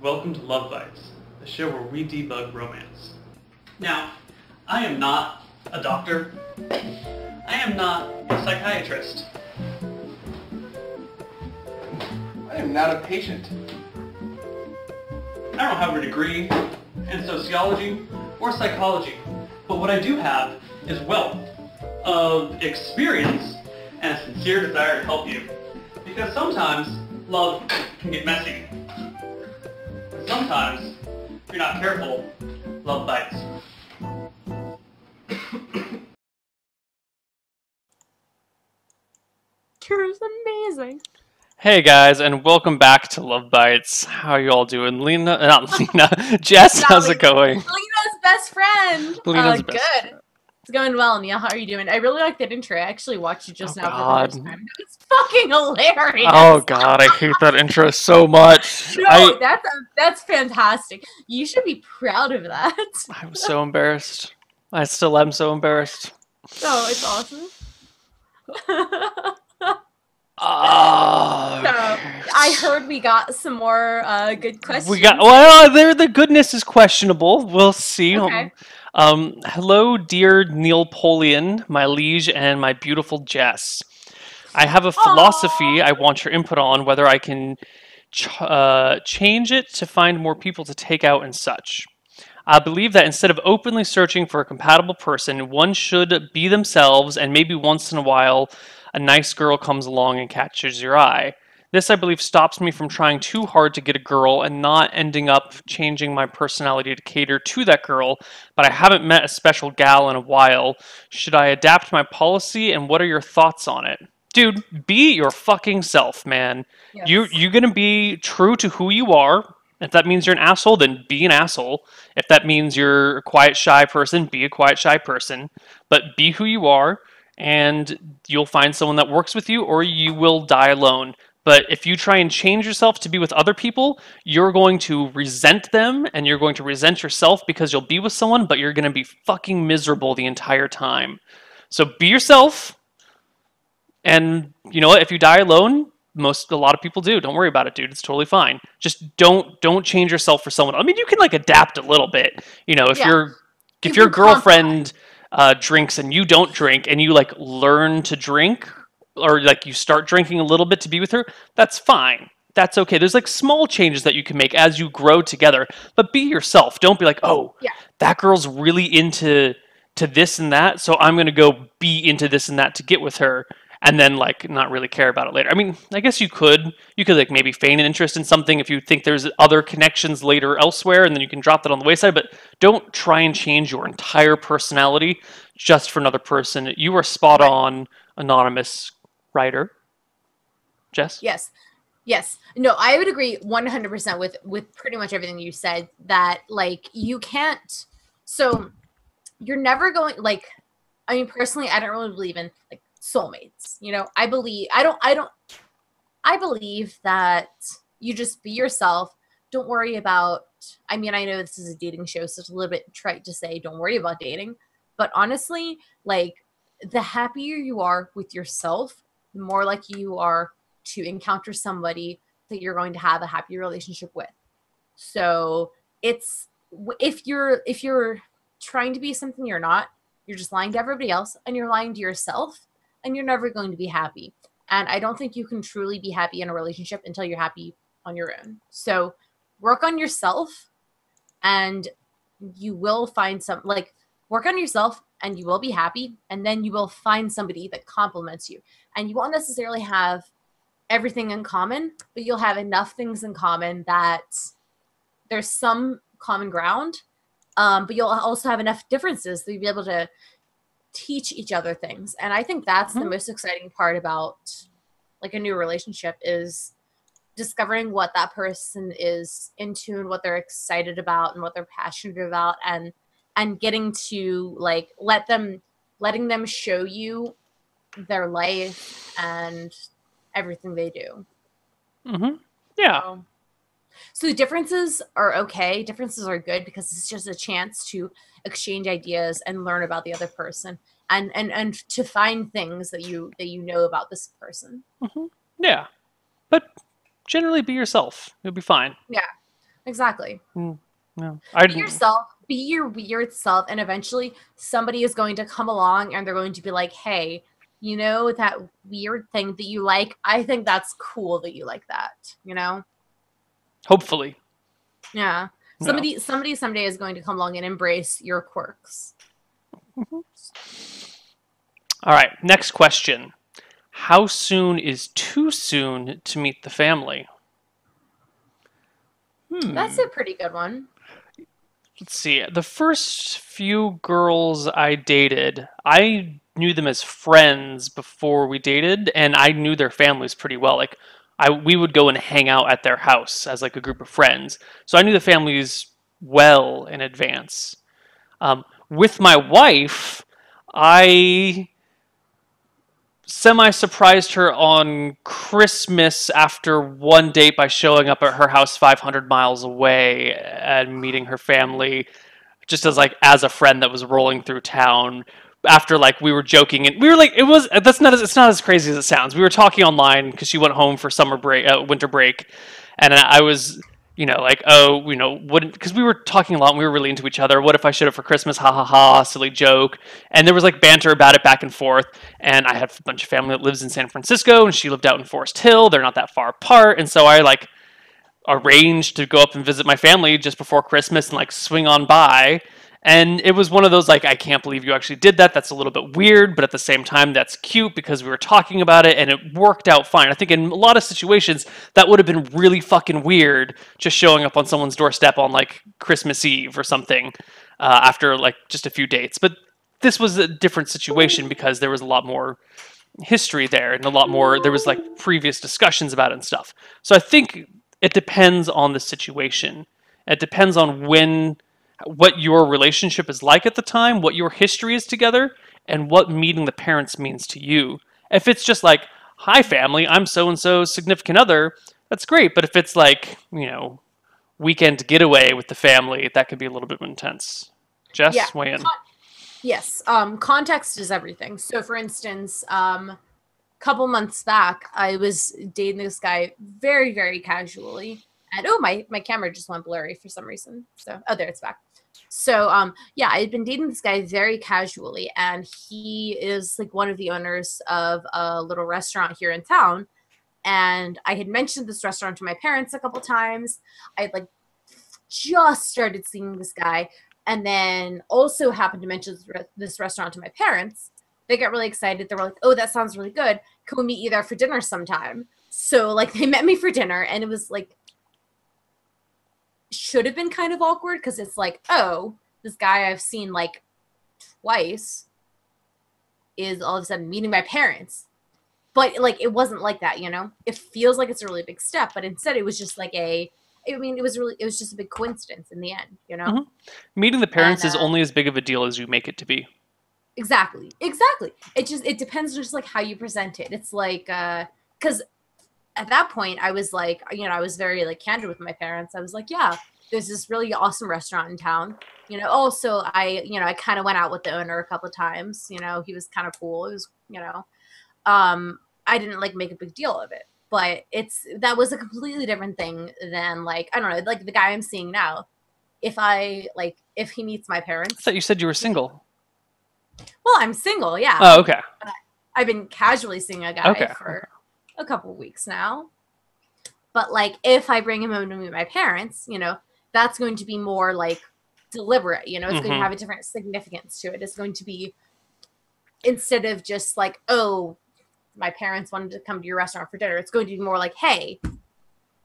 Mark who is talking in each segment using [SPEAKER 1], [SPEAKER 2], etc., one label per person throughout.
[SPEAKER 1] Welcome to LoveBytes, the show where we debug romance. Now, I am not a doctor. I am not a psychiatrist.
[SPEAKER 2] I am not a patient.
[SPEAKER 1] I don't have a degree in sociology or psychology, but what I do have is wealth of experience and a sincere desire to help you. Because sometimes love can get messy. And sometimes, if you're not careful, love bites.
[SPEAKER 3] You're amazing.
[SPEAKER 1] Hey guys, and welcome back to LoveBytes. How are you all doing? Not Lena, Jess, how's it going?
[SPEAKER 3] Lena's best friend.
[SPEAKER 1] Lena's best
[SPEAKER 3] good.
[SPEAKER 1] friend.
[SPEAKER 3] It's going well, Neil. How are you doing? I really like that intro. I actually watched it just now
[SPEAKER 1] God.
[SPEAKER 3] for the first time. It's fucking hilarious.
[SPEAKER 1] Oh god, I hate that intro so much.
[SPEAKER 3] No, that's fantastic. You should be proud of that.
[SPEAKER 1] I'm so embarrassed. I still am so embarrassed.
[SPEAKER 3] Oh, it's awesome.
[SPEAKER 1] Oh,
[SPEAKER 3] So, I heard we got some more good questions.
[SPEAKER 1] the goodness is questionable. We'll see.
[SPEAKER 3] Okay.
[SPEAKER 1] Hello, dear Neilpolian, my liege, and my beautiful Jess. I have a philosophy I want your input on, whether I can change it to find more people to take out and such. I believe that instead of openly searching for a compatible person, one should be themselves, and maybe once in a while, a nice girl comes along and catches your eye. This, I believe, stops me from trying too hard to get a girl and not ending up changing my personality to cater to that girl, but I haven't met a special gal in a while. Should I adapt my policy, and what are your thoughts on it? Dude, be your fucking self, man.
[SPEAKER 3] Yes.
[SPEAKER 1] You're gonna be true to who you are. If that means you're an asshole, then be an asshole. If that means you're a quiet, shy person, be a quiet, shy person. But be who you are, and you'll find someone that works with you, or you will die alone. But if you try and change yourself to be with other people, you're going to resent them, and you're going to resent yourself because you'll be with someone, but you're going to be fucking miserable the entire time. So be yourself, and you know what? If you die alone, a lot of people do. Don't worry about it, dude. It's totally fine. Just don't change yourself for someone. I mean, you can like adapt a little bit. You know, if your girlfriend drinks and you don't drink, and you like learn to drink, or like you start drinking a little bit to be with her, that's fine. That's okay. There's like small changes that you can make as you grow together, but be yourself. Don't be like, oh,
[SPEAKER 3] Yeah.
[SPEAKER 1] that girl's really into this and that, so I'm gonna go be into this and that to get with her, and then like not really care about it later. I mean, I guess you could like maybe feign an interest in something if you think there's other connections later elsewhere, and then you can drop that on the wayside, but don't try and change your entire personality just for another person. You are spot on, anonymous writer. Jess?
[SPEAKER 3] Yes. No, I would agree 100% with pretty much everything you said, that like you can't, so you're never going, like, I mean, personally, I don't really believe in like soulmates. You know, I believe that you just be yourself. Don't worry about, I mean, I know this is a dating show, so it's a little bit trite to say don't worry about dating, but honestly, like, the happier you are with yourself, the more likely you are to encounter somebody that you're going to have a happy relationship with. So it's, if you're trying to be something you're not, you're just lying to everybody else, and you're lying to yourself, and you're never going to be happy. And I don't think you can truly be happy in a relationship until you're happy on your own. So work on yourself, and you will find work on yourself, and you will be happy, and then you will find somebody that complements you. And you won't necessarily have everything in common, but you'll have enough things in common that there's some common ground, but you'll also have enough differences that you'll be able to teach each other things. And I think that's the most exciting part about like a new relationship, is discovering what that person is into and what they're excited about and what they're passionate about, and getting to like letting them show you their life and everything they do.
[SPEAKER 1] Yeah.
[SPEAKER 3] So differences are okay. Differences are good because it's just a chance to exchange ideas and learn about the other person, and to find things that you know about this person.
[SPEAKER 1] Yeah. But generally be yourself. You'll be fine.
[SPEAKER 3] Yeah. Exactly.
[SPEAKER 1] No,
[SPEAKER 3] Be yourself, be your weird self, and eventually somebody is going to come along and they're going to be like, hey, you know that weird thing that you like? I think that's cool that you like that, you know?
[SPEAKER 1] hopefully.
[SPEAKER 3] Yeah.
[SPEAKER 1] No.
[SPEAKER 3] Somebody someday is going to come along and embrace your quirks.
[SPEAKER 1] All right, next question. How soon is too soon to meet the family?
[SPEAKER 3] That's a pretty good one.
[SPEAKER 1] Let's see. The first few girls I dated, I knew them as friends before we dated, and I knew their families pretty well. Like, we would go and hang out at their house as like a group of friends, so I knew the families well in advance. With my wife, I semi-surprised her on Christmas after one date by showing up at her house 500 miles away and meeting her family just as a friend that was rolling through town. After like we were joking and we were like it's not as crazy as it sounds. We were talking online because she went home for summer break, winter break, and I was like, oh, wouldn't, because we were talking a lot and we were really into each other. What if I showed up for Christmas? Ha ha ha, silly joke. And there was like banter about it back and forth. And I have a bunch of family that lives in San Francisco and she lived out in Forest Hill. They're not that far apart. And so I like arranged to go up and visit my family just before Christmas and like swing on by. And it was one of those like, I can't believe you actually did that. That's a little bit weird, but at the same time, that's cute because we were talking about it and it worked out fine. I think in a lot of situations, that would have been really fucking weird, just showing up on someone's doorstep on like Christmas Eve or something after like just a few dates. But this was a different situation because there was a lot more history there and there was like previous discussions about it and stuff. So I think it depends on the situation. It depends on what your relationship is like at the time, what your history is together, and what meeting the parents means to you. If it's just like, hi family, I'm so-and-so's significant other, that's great. But if it's like, weekend getaway with the family, that could be a little bit intense. Jess, weigh in.
[SPEAKER 3] Yes. Context is everything. So for instance, couple months back, I was dating this guy very, very casually. And my camera just went blurry for some reason. So, there, it's back. So, yeah, I had been dating this guy very casually, and he is like one of the owners of a little restaurant here in town. And I had mentioned this restaurant to my parents a couple times. I had like just started seeing this guy, and then also happened to mention this restaurant to my parents. They got really excited. They were like, oh, that sounds really good. Can we meet you there for dinner sometime? So like they met me for dinner, and it was like, should have been kind of awkward because it's like, oh, this guy I've seen like twice is all of a sudden meeting my parents. But like it wasn't like that, It feels like it's a really big step, but instead it was just like it was just a big coincidence in the end,
[SPEAKER 1] Mm-hmm. Meeting the parents is only as big of a deal as you make it to be.
[SPEAKER 3] Exactly. It depends just like how you present it. It's like because at that point I was like, I was very like candid with my parents. I was like, yeah, there's this really awesome restaurant in town. Also I kind of went out with the owner a couple of times. He was kind of cool. It was, I didn't like make a big deal of it, but that was a completely different thing than like, I don't know, like the guy I'm seeing now. If he meets my parents.
[SPEAKER 1] I thought you said you were single.
[SPEAKER 3] Well, I'm single, yeah.
[SPEAKER 1] Oh, okay.
[SPEAKER 3] I've been casually seeing a guy for a couple of weeks now. But like, if I bring him home to meet my parents, that's going to be more like deliberate. It's going to have a different significance to it. It's going to be, instead of just like, oh, my parents wanted to come to your restaurant for dinner, it's going to be more like, hey, do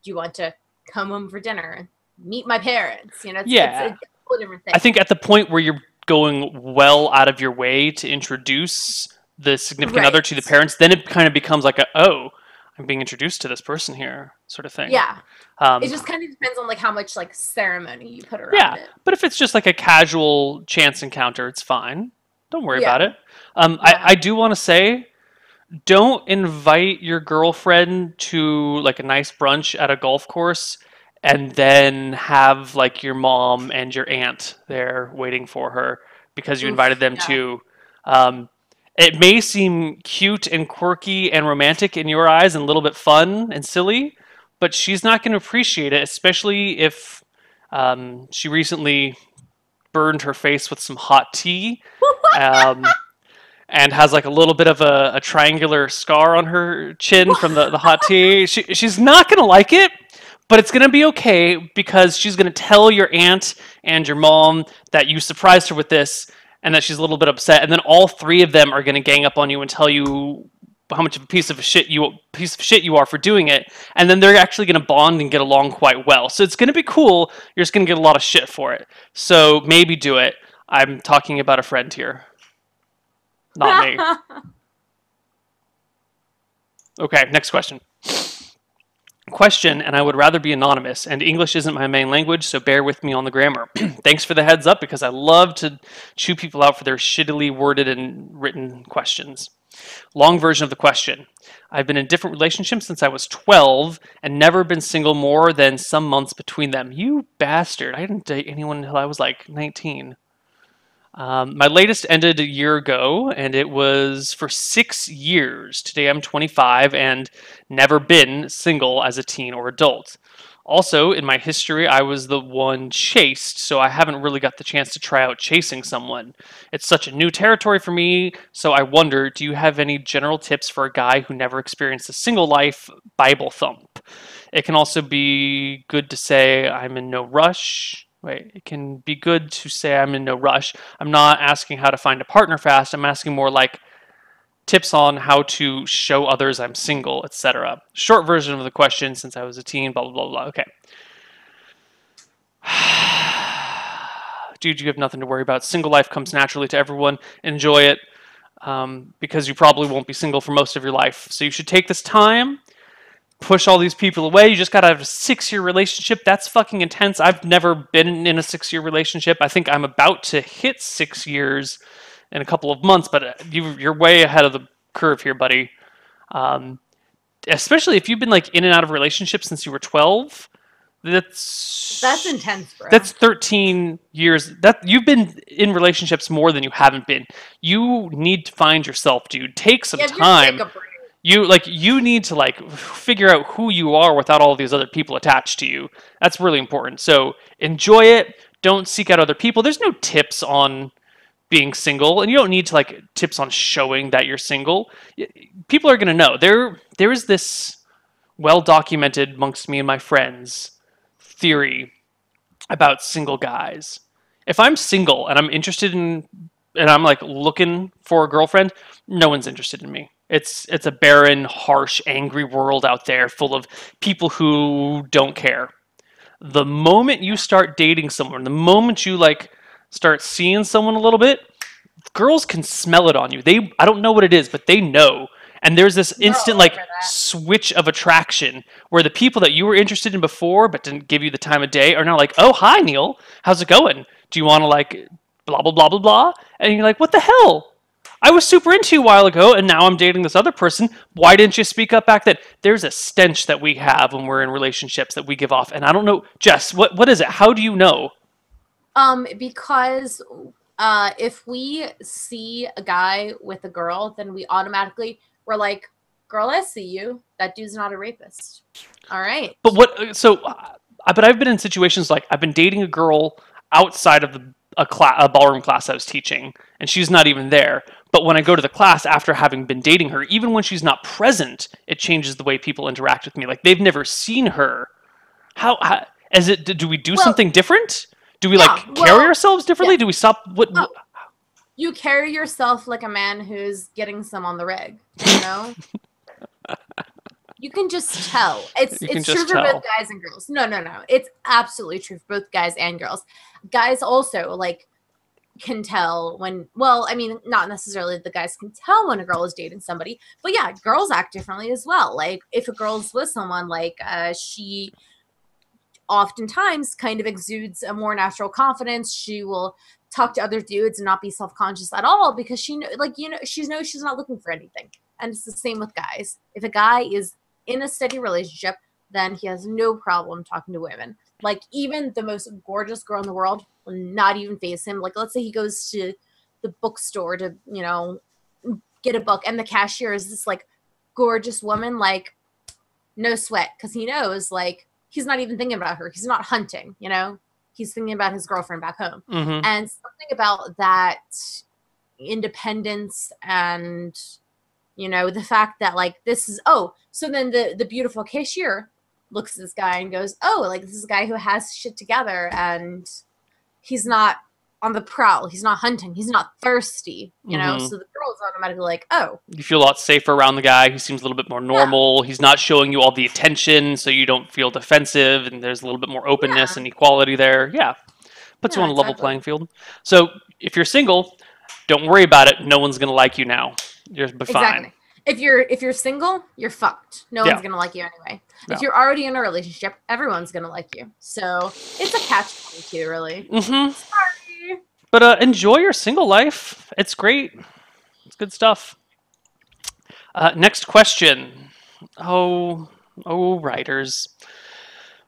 [SPEAKER 3] you want to come home for dinner? Meet my parents. It's a whole different thing.
[SPEAKER 1] I think at the point where you're going well out of your way to introduce the significant other to the parents, then it kind of becomes like I'm being introduced to this person here sort of thing.
[SPEAKER 3] Yeah. It just kind of depends on like how much like ceremony you put around it.
[SPEAKER 1] But if it's just like a casual chance encounter, it's fine. Don't worry about it. I do want to say, don't invite your girlfriend to like a nice brunch at a golf course and then have like your mom and your aunt there waiting for her because you invited them too. It may seem cute and quirky and romantic in your eyes and a little bit fun and silly, but she's not going to appreciate it, especially if She recently burned her face with some hot tea, and has like a little bit of a triangular scar on her chin from the hot tea. She's not gonna like it, but it's gonna be okay because she's gonna tell your aunt and your mom that you surprised her with this and that she's a little bit upset, and then all three of them are gonna gang up on you and tell you how much of a piece of shit you are for doing it, and then they're actually going to bond and get along quite well. So it's going to be cool. You're just going to get a lot of shit for it. So maybe do it. I'm talking about a friend here, not me. Okay, next question. Question, and I would rather be anonymous, and English isn't my main language, so bear with me on the grammar. Thanks for the heads up, because I love to chew people out for their shittily worded and written questions. Long version of the question. I've been in different relationships since I was 12 and never been single more than some months between them. You bastard. I didn't date anyone until I was like 19. My latest ended a year ago, and it was for 6 years. Today I'm 25 and never been single as a teen or adult. Also, in my history, I was the one chased, so I haven't really got the chance to try out chasing someone. It's such a new territory for me, so I wonder, do you have any general tips for a guy who never experienced a single life Bible thump? It can also be good to say I'm in no rush. It can be good to say I'm in no rush. I'm not asking how to find a partner fast. I'm asking more like tips on how to show others I'm single, etc. Short version of the question, since I was a teen, blah, blah, blah, blah. Okay. Dude, you have nothing to worry about. Single life comes naturally to everyone. Enjoy it, because you probably won't be single for most of your life. So you should take this time, push all these people away. You just got to have a 6-year relationship. That's fucking intense. I've never been in a 6-year relationship. I think I'm about to hit 6 years in a couple of months, but you're way ahead of the curve here, buddy. Especially if you've been like in and out of relationships since you were 12. That's
[SPEAKER 3] intense, bro.
[SPEAKER 1] That's 13 years. That you've been in relationships more than you haven't been. You need to find yourself, dude. Take some time. You need to like figure out who you are without all these other people attached to you. That's really important. So enjoy it. Don't seek out other people. There's no tips on being single, and you don't need to like tips on showing that you're single. People are going to know. There is this well documented amongst me and my friends theory about single guys. If I'm single and I'm interested in, and I'm like looking for a girlfriend, no one's interested in me. It's a barren, harsh, angry world out there full of people who don't care. The moment you start dating someone, the moment you like start seeing someone a little bit, girls can smell it on you. I don't know what it is, but they know. And there's this instant like switch of attraction where the people that you were interested in before but didn't give you the time of day are now like, oh, hi, Neil. How's it going? Do you want to like blah, blah, blah, blah, blah? And you're like, what the hell? I was super into you a while ago, and now I'm dating this other person. Why didn't you speak up back then? There's a stench that we have when we're in relationships that we give off. And I don't know. Jess, what is it? How do you know?
[SPEAKER 3] Because if we see a guy with a girl, then we're like, girl, I see you. That dude's not a rapist. All right.
[SPEAKER 1] But but I've been in situations like I've been dating a girl outside of a ballroom class I was teaching, and she's not even there. But when I go to the class after having been dating her, even when she's not present, it changes the way people interact with me. Like they've never seen her. How do we do something different? Do we carry ourselves differently? Yeah. Do we stop? What?
[SPEAKER 3] You carry yourself like a man who's getting some on the rig. You know. You can just tell. It's true for both guys and girls. No. It's absolutely true for both guys and girls. Guys also like can tell when. Well, I mean, not necessarily the guys can tell when a girl is dating somebody, but yeah, girls act differently as well. Like if a girl's with someone, like she oftentimes kind of exudes a more natural confidence. She will talk to other dudes and not be self-conscious at all because she knows she's not looking for anything. And it's the same with guys. If a guy is in a steady relationship, then he has no problem talking to women. Like even the most gorgeous girl in the world will not even face him. Like let's say he goes to the bookstore to, get a book, and the cashier is this like gorgeous woman, like no sweat, because he knows like he's not even thinking about her. He's not hunting, he's thinking about his girlfriend back home.
[SPEAKER 1] Mm-hmm.
[SPEAKER 3] And something about that independence and, you know, the fact that, like, this is, so then the beautiful cashier looks at this guy and goes, like, this is a guy who has shit together and he's not on the prowl. He's not hunting. He's not thirsty, you know? So the girl's automatically like, you
[SPEAKER 1] feel a lot safer around the guy. He seems a little bit more normal. He's not showing you all the attention, so you don't feel defensive, and there's a little bit more openness and equality there. Yeah. Puts you on a level playing field. So if you're single, don't worry about it. No one's going to like you now. You're fine.
[SPEAKER 3] If you're single, you're fucked. No one's gonna like you anyway. If you're already in a relationship, everyone's gonna like you. So it's a catch-22, really. Sorry.
[SPEAKER 1] But enjoy your single life. It's great. It's good stuff. Next question. Oh, writers.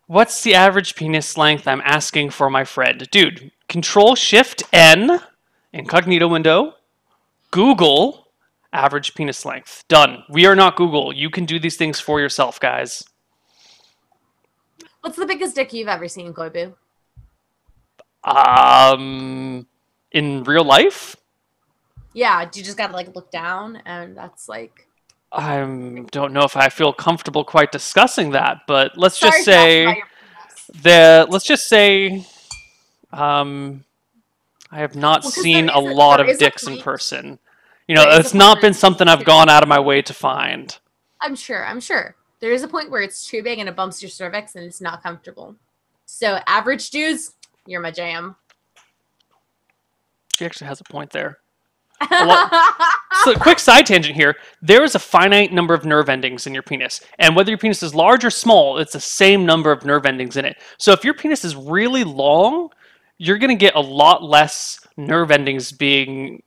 [SPEAKER 1] What's the average penis length I'm asking for my friend? Dude, Control-Shift-N, incognito window, Google, average penis length. Done. We are not Google. You can do these things for yourself, guys.
[SPEAKER 3] What's the biggest dick you've ever seen, Koibu?
[SPEAKER 1] In real life?
[SPEAKER 3] Yeah, you just gotta, like, look down, and that's, like...
[SPEAKER 1] I don't know if I feel comfortable quite discussing that, but let's just say... I have not seen a lot of dicks in person. You know, it's not been something I've gone out of my way to find.
[SPEAKER 3] I'm sure. There is a point where it's too big and it bumps your cervix and it's not comfortable. So, average dudes, you're my jam.
[SPEAKER 1] She actually has a point there. So, quick side tangent here. There is a finite number of nerve endings in your penis. And whether your penis is large or small, it's the same number of nerve endings in it. So, if your penis is really long, you're going to get a lot less nerve endings being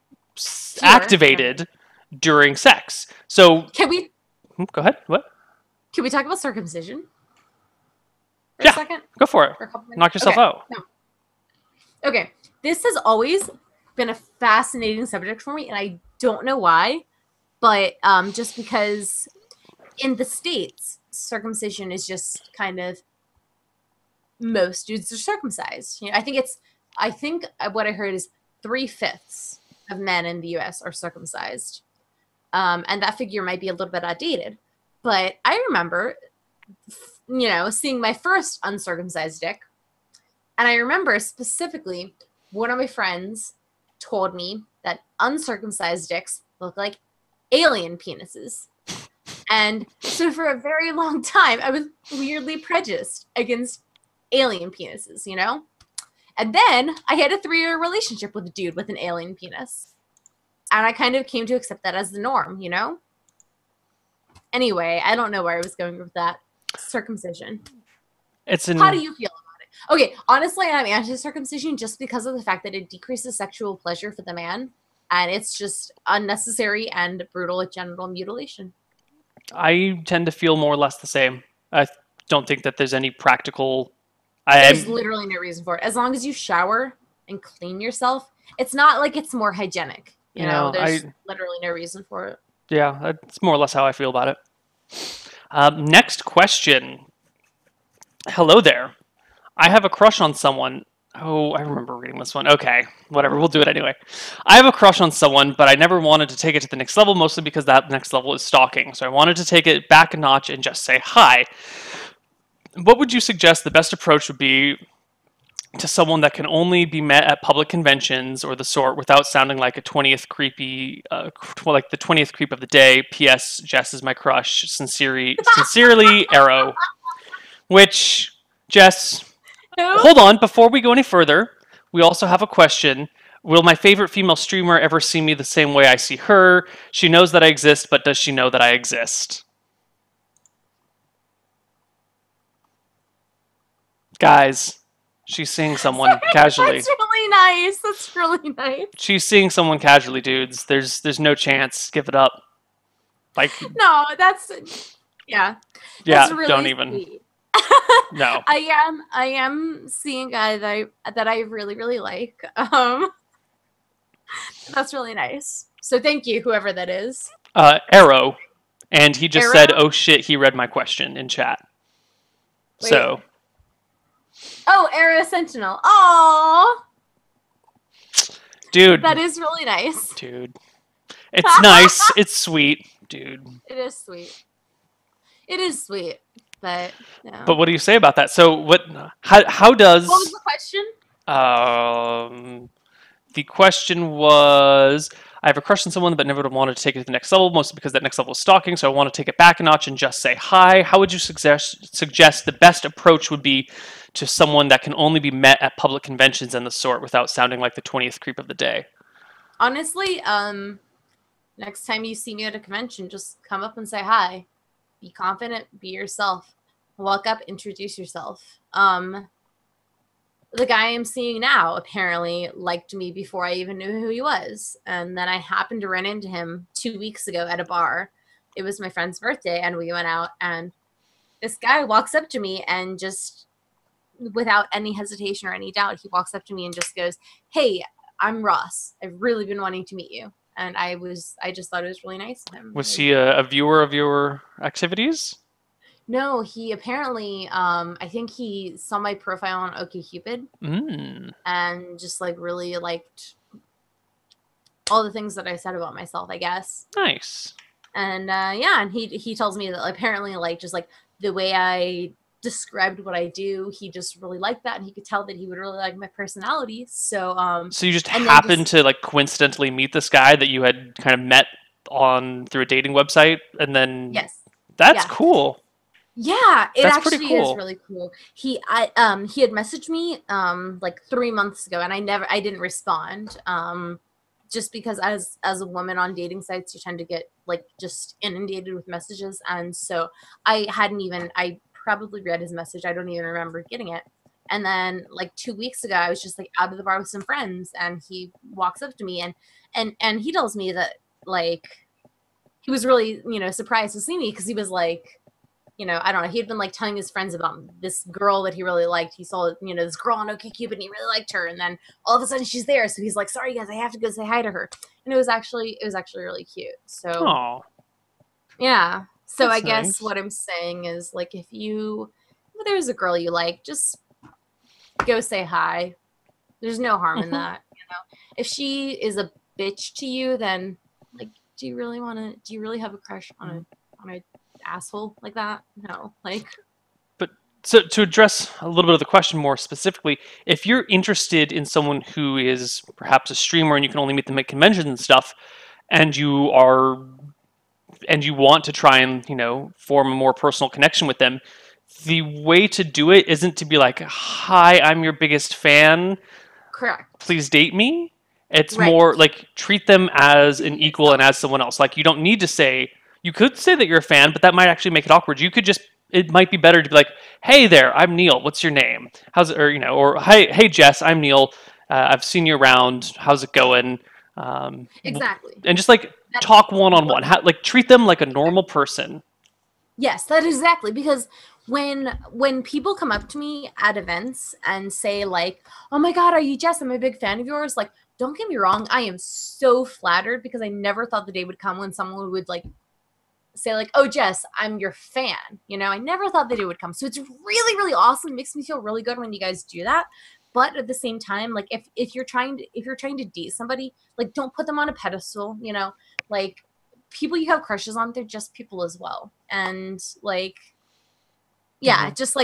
[SPEAKER 1] activated during sex. So
[SPEAKER 3] can we
[SPEAKER 1] go ahead? What?
[SPEAKER 3] Can we talk about circumcision for a second?
[SPEAKER 1] Go for it. Knock yourself out.
[SPEAKER 3] No. Okay. This has always been a fascinating subject for me, and I don't know why, but just because in the States, circumcision is just kind of most dudes are circumcised. You know, I think what I heard is 3/5 of men in the U.S. are circumcised. And that figure might be a little bit outdated. But I remember, you know, seeing my first uncircumcised dick. And I remember specifically one of my friends told me that uncircumcised dicks look like alien penises. And so for a very long time, I was weirdly prejudiced against alien penises, you know? And then I had a 3-year relationship with a dude with an alien penis. And I kind of came to accept that as the norm, you know? Anyway, I don't know where I was going with that. Circumcision. How do you feel about it? Okay, honestly, I'm anti-circumcision just because of the fact that it decreases sexual pleasure for the man. And it's just unnecessary and brutal genital mutilation.
[SPEAKER 1] I tend to feel more or less the same. I don't think that there's any practical...
[SPEAKER 3] There's literally no reason for it. As long as you shower and clean yourself, it's not like it's more hygienic. You know, there's literally no reason for it.
[SPEAKER 1] Yeah, that's more or less how I feel about it. Next question. Hello there. I have a crush on someone. Oh, I remember reading this one. Okay, whatever. We'll do it anyway. I have a crush on someone, but I never wanted to take it to the next level, mostly because that next level is stalking. So I wanted to take it back a notch and just say hi. What would you suggest the best approach would be to someone that can only be met at public conventions or the sort without sounding like a 20th creepy, like the 20th creep of the day? P.S. Jess is my crush. Sincerely, Arrow. Which, Jess, hold on. Before we go any further, we also have a question. Will my favorite female streamer ever see me the same way I see her? She knows that I exist, but does she know that I exist? Guys, she's seeing someone casually.
[SPEAKER 3] That's really nice. That's really nice.
[SPEAKER 1] She's seeing someone casually, dudes. There's no chance. Give it up. Like
[SPEAKER 3] no, that's
[SPEAKER 1] yeah.
[SPEAKER 3] That's really
[SPEAKER 1] don't even.
[SPEAKER 3] Sweet.
[SPEAKER 1] No.
[SPEAKER 3] I am seeing a guy that I really really like. That's really nice. So thank you, whoever that is.
[SPEAKER 1] Arrow, and he just said, "Oh shit!" He read my question in chat. Wait. So.
[SPEAKER 3] Oh, Arrow Sentinel. Oh,
[SPEAKER 1] Dude.
[SPEAKER 3] that is really nice.
[SPEAKER 1] Dude. It's nice. It's sweet. Dude.
[SPEAKER 3] It is sweet. It is sweet. But, no.
[SPEAKER 1] But what do you say about that? So how does...
[SPEAKER 3] What was the question?
[SPEAKER 1] The question was, I have a crush on someone but never wanted to take it to the next level, mostly because that next level is stalking, so I want to take it back a notch and just say hi. How would you suggest the best approach would be to someone that can only be met at public conventions and the sort without sounding like the 20th creep of the day?
[SPEAKER 3] Honestly, next time you see me at a convention, just come up and say hi. Be confident, be yourself. Walk up, introduce yourself. The guy I'm seeing now apparently liked me before I even knew who he was. And then I happened to run into him 2 weeks ago at a bar. It was my friend's birthday, and we went out, and this guy walks up to me and just, without any hesitation or any doubt, he walks up to me and just goes, "Hey, I'm Ross. I've really been wanting to meet you." And I just thought it was really nice of him.
[SPEAKER 1] Was he a viewer of your activities?
[SPEAKER 3] No, he apparently, I think he saw my profile on OkCupid and just like really liked all the things that I said about myself, I guess.
[SPEAKER 1] Nice.
[SPEAKER 3] And yeah, and he tells me that apparently like just like the way I described what I do, he just really liked that, and he could tell that he would really like my personality. So
[SPEAKER 1] so you just happened to like coincidentally meet this guy that you had kind of met on through a dating website, and then
[SPEAKER 3] yes,
[SPEAKER 1] that's cool.
[SPEAKER 3] Yeah, it
[SPEAKER 1] That's
[SPEAKER 3] actually
[SPEAKER 1] pretty cool.
[SPEAKER 3] is really cool. He had messaged me like 3 months ago, and I didn't respond. Just because as a woman on dating sites, you tend to get like just inundated with messages, and so I probably read his message. I don't even remember getting it. And then like 2 weeks ago, I was just like out of the bar with some friends, and he walks up to me and he tells me that like he was really, surprised to see me, because he was like, I don't know, he had been like telling his friends about this girl that he really liked. He saw, this girl on OkCupid, and he really liked her, and then all of a sudden she's there, so he's like, "Sorry guys, I have to go say hi to her." And it was actually really cute. So
[SPEAKER 1] Aww.
[SPEAKER 3] Yeah. So
[SPEAKER 1] That's
[SPEAKER 3] I guess
[SPEAKER 1] nice.
[SPEAKER 3] what I'm saying is, like, if there's a girl you like, just go say hi. There's no harm in that, If she is a bitch to you, then like, do you really have a crush on a asshole like that? No. Like,
[SPEAKER 1] But so to address a little bit of the question more specifically, if you're interested in someone who is perhaps a streamer and you can only meet them at conventions and stuff, and you want to try and, form a more personal connection with them, the way to do it isn't to be like, "Hi, I'm your biggest fan.
[SPEAKER 3] correct.
[SPEAKER 1] Please date me." It's
[SPEAKER 3] Right.
[SPEAKER 1] more like treat them as an equal and as someone else. Like, you don't need to say, you could say that you're a fan, but that might actually make it awkward. It might be better to be like, "Hey there, I'm Neil. What's your name? How's it?" Or hey Jess, I'm Neil. I've seen you around. How's it going?
[SPEAKER 3] Exactly.
[SPEAKER 1] And just like talk one-on-one. Like treat them like a normal person.
[SPEAKER 3] Yes, that is exactly, because when people come up to me at events and say like, "Oh my God, are you Jess? I'm a big fan of yours." Like, don't get me wrong, I am so flattered, because I never thought the day would come when someone would like say like, "Oh Jess, I'm your fan." I never thought the day would come. So it's really, really awesome. It makes me feel really good when you guys do that. But at the same time, like if you're trying to date somebody, like, don't put them on a pedestal, like, people you have crushes on, they're just people as well. And like, yeah, just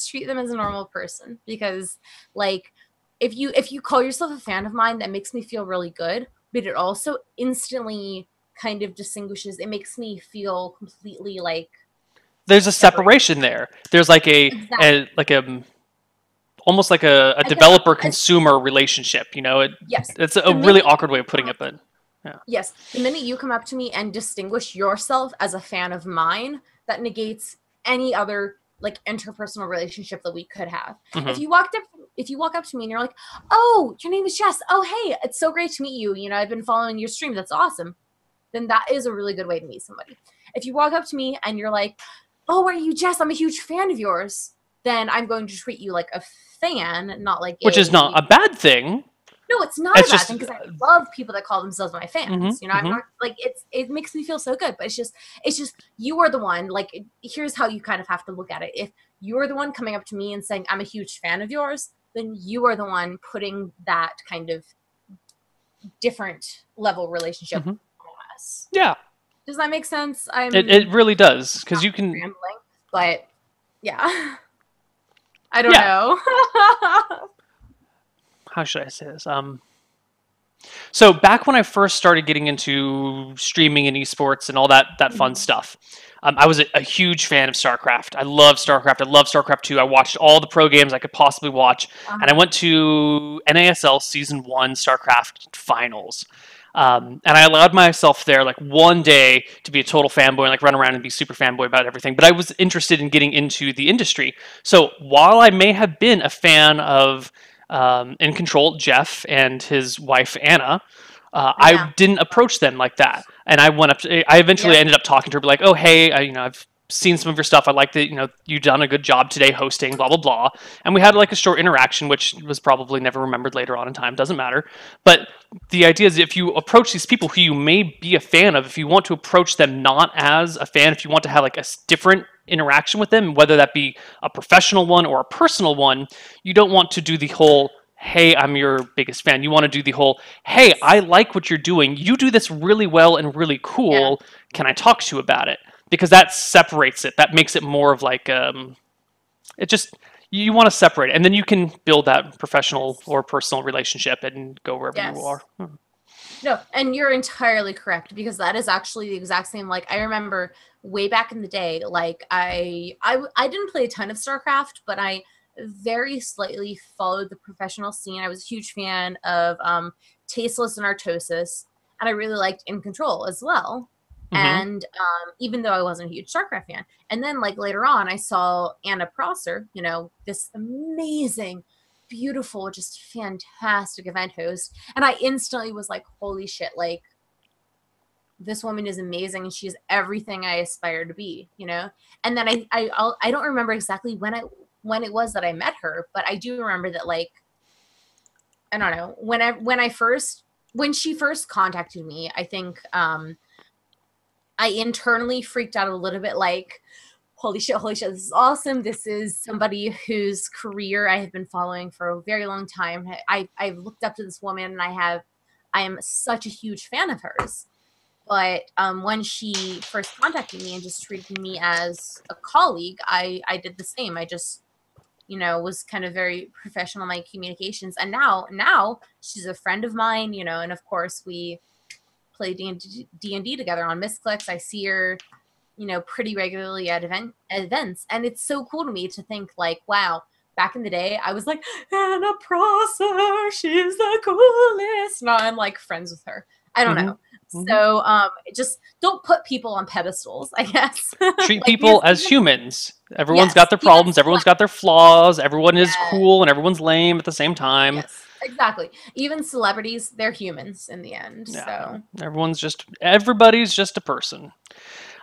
[SPEAKER 3] treat them as a normal person, because like, if you call yourself a fan of mine, that makes me feel really good, but it also instantly kind of distinguishes, it makes me feel completely like
[SPEAKER 1] There's a separation there. There's like almost like a developer consumer relationship,
[SPEAKER 3] Yes.
[SPEAKER 1] It's a really awkward way of putting it, but yeah.
[SPEAKER 3] Yes. The minute you come up to me and distinguish yourself as a fan of mine, that negates any other like interpersonal relationship that we could have.
[SPEAKER 1] Mhm.
[SPEAKER 3] If you walk up to me and you're like, "Oh, your name is Jess. Oh, hey, it's so great to meet you. I've been following your stream. That's awesome." Then that is a really good way to meet somebody. If you walk up to me and you're like, "Oh, are you Jess? I'm a huge fan of yours." Then I'm going to treat you like a fan, not like
[SPEAKER 1] Which is not a bad thing.
[SPEAKER 3] No, it's not
[SPEAKER 1] It's
[SPEAKER 3] a bad
[SPEAKER 1] just
[SPEAKER 3] thing because I love people that call themselves my fans.
[SPEAKER 1] Mhm,
[SPEAKER 3] You know, I'm
[SPEAKER 1] mhm.
[SPEAKER 3] not like it makes me feel so good, but it's just you are the one. Like, here's how you kind of have to look at it. If you're the one coming up to me and saying I'm a huge fan of yours, then you are the one putting that kind of different level relationship
[SPEAKER 1] Mhm.
[SPEAKER 3] on us.
[SPEAKER 1] Yeah,
[SPEAKER 3] Does that make sense?
[SPEAKER 1] it really does, because you can.
[SPEAKER 3] Rambling, but yeah, I don't
[SPEAKER 1] Yeah.
[SPEAKER 3] know.
[SPEAKER 1] How should I say this? So back when I first started getting into streaming and esports and all that fun stuff, I was a huge fan of StarCraft. I love StarCraft. I love StarCraft 2. I watched all the pro games I could possibly watch, and I went to NASL Season 1 StarCraft Finals. And I allowed myself there, like, one day to be a total fanboy and, like, run around and be super fanboy about everything. But I was interested in getting into the industry. So while I may have been a fan of In Control, Jeff, and his wife Anna, I didn't approach them like that. And I went up to, I eventually ended up talking to her, be like, "Oh, hey, I've seen some of your stuff. I like that, you've done a good job today hosting, blah, blah, blah." And we had like a short interaction, which was probably never remembered later on in time. Doesn't matter. But the idea is, if you approach these people who you may be a fan of, if you want to approach them not as a fan, if you want to have like a different interaction with them, whether that be a professional one or a personal one, you don't want to do the whole, "Hey, I'm your biggest fan." You want to do the whole, "Hey, I like what you're doing. You do this really well and really cool. Can I talk to you about it?" Because that separates it. That makes it more of like, it just, you want to separate it. And then you can build that professional or personal relationship and go wherever you are.
[SPEAKER 3] No, and you're entirely correct, because that is actually the exact same. Like, I remember way back in the day, like I didn't play a ton of StarCraft, but I very slightly followed the professional scene. I was a huge fan of Tasteless and Artosis, and I really liked In Control as well. And even though I wasn't a huge StarCraft fan, and then like later on, I saw Anna Prosser, this amazing, beautiful, just fantastic event host, and I instantly was like, "Holy shit!" Like, this woman is amazing, and she's everything I aspire to be, And then I don't remember exactly when it was that I met her, but I do remember that, like, I don't know, when she first contacted me, I think I internally freaked out a little bit, like, holy shit, this is awesome. This is somebody whose career I have been following for a very long time. I've looked up to this woman, and I am such a huge fan of hers. But when she first contacted me and just treated me as a colleague, I did the same. I just, was kind of very professional in my communications. And now she's a friend of mine, and of course we play D&D together on Misclicks. I see her, pretty regularly at events. And it's so cool to me to think, like, wow, back in the day, I was like, "Anna Prosser, she's the coolest." Now I'm like friends with her. I don't know. So just don't put people on pedestals, I guess.
[SPEAKER 1] Treat
[SPEAKER 3] Like,
[SPEAKER 1] people as humans. Everyone's got their problems. Everyone's got their flaws. Everyone is cool and everyone's lame at the same time.
[SPEAKER 3] Yes, exactly. Even celebrities, they're humans in the end.
[SPEAKER 1] Yeah. So everybody's just a person.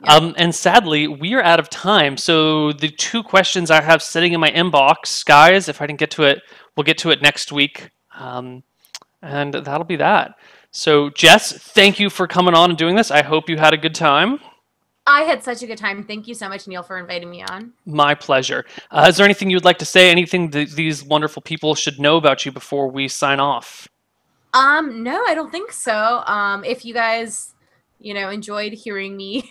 [SPEAKER 3] Yeah.
[SPEAKER 1] And sadly, we are out of time. So the 2 questions I have sitting in my inbox, guys, if I didn't get to it, we'll get to it next week. And that'll be that. So, Jess, thank you for coming on and doing this. I hope you had a good time.
[SPEAKER 3] I had such a good time. Thank you so much, Neil, for inviting me on. My
[SPEAKER 1] pleasure. Is there anything you'd like to say? Anything that these wonderful people should know about you before we sign off?
[SPEAKER 3] No, I don't think so. If you guys, enjoyed hearing me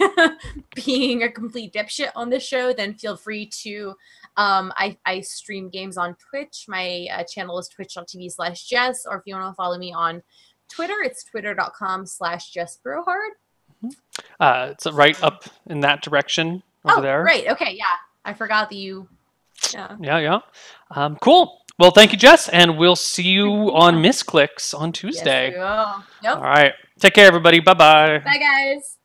[SPEAKER 3] being a complete dipshit on this show, then feel free to, I stream games on Twitch. My channel is twitch.tv/Jess, or if you want to follow me on Twitter, it's twitter.com/JessBrohard.
[SPEAKER 1] It's right up in that direction over there.
[SPEAKER 3] Right. Okay. Yeah. I forgot that you.
[SPEAKER 1] Yeah. Cool. Well, thank you, Jess, and we'll see you on Misclicks on Tuesday.
[SPEAKER 3] Yes, we will. Yep.
[SPEAKER 1] All right. Take care, everybody. Bye-bye.
[SPEAKER 3] Bye, guys.